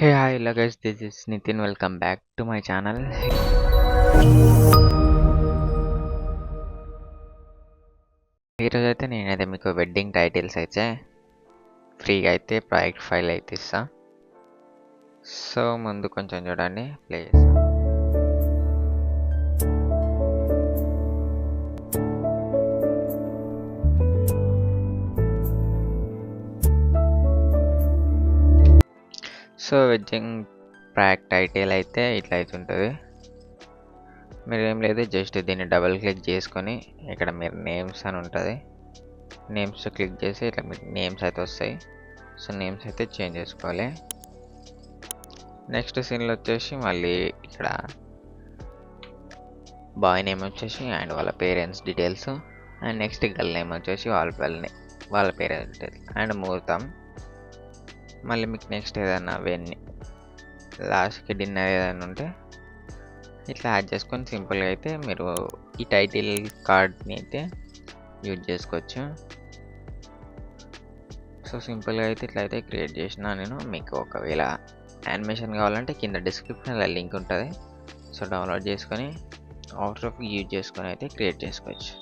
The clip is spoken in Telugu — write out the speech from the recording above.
Hey, hi, hello guys, this is Nitin. Welcome back to my channel. ఈరోజు అయితే నేనైతే మీకు వెడ్డింగ్ టైటిల్స్ అయితే ఫ్రీగా అయితే ప్రాజెక్ట్ ఫైల్ అయితే ఇస్తా. సో ముందు కొంచెం చూడండి, ప్లే చేస్తా. సో వెడ్డింగ్ ప్రాజెక్ట్ టైటిల్ అయితే ఇట్లా అయితే ఉంటుంది. మీరు ఏం లేదు, జస్ట్ దీన్ని డబుల్ క్లిక్ చేసుకొని ఇక్కడ మీరు నేమ్స్ అని ఉంటుంది, నేమ్స్ క్లిక్ చేసి ఇట్లా మీకు నేమ్స్ అయితే వస్తాయి. సో నేమ్స్ అయితే చేంజ్ చేసుకోవాలి. నెక్స్ట్ సీన్లో వచ్చేసి మళ్ళీ ఇక్కడ బాయ్ నేమ్ వచ్చేసి అండ్ వాళ్ళ parents details, and next girl name వచ్చేసి వాళ్ళ పేరెంట్స్ డీటెయిల్స్ అండ్ ముహూర్తం. మళ్ళీ మీకు నెక్స్ట్ ఏదైనా వెన్నీ లాస్ట్కి డిన్నర్ ఏదైనా ఉంటే ఇట్లా యాడ్ చేసుకొని సింపుల్గా అయితే మీరు ఈ టైటిల్ కార్డ్ని అయితే యూజ్ చేసుకోవచ్చు. సో సింపుల్గా అయితే ఇట్లా అయితే క్రియేట్ చేసిన నేను. మీకు ఒకవేళ యానిమేషన్ కావాలంటే కింద డిస్క్రిప్షన్లో లింక్ ఉంటుంది. సో డౌన్లోడ్ చేసుకొని అవుట్లుక్ యూజ్ చేసుకొని అయితే క్రియేట్ చేసుకోవచ్చు.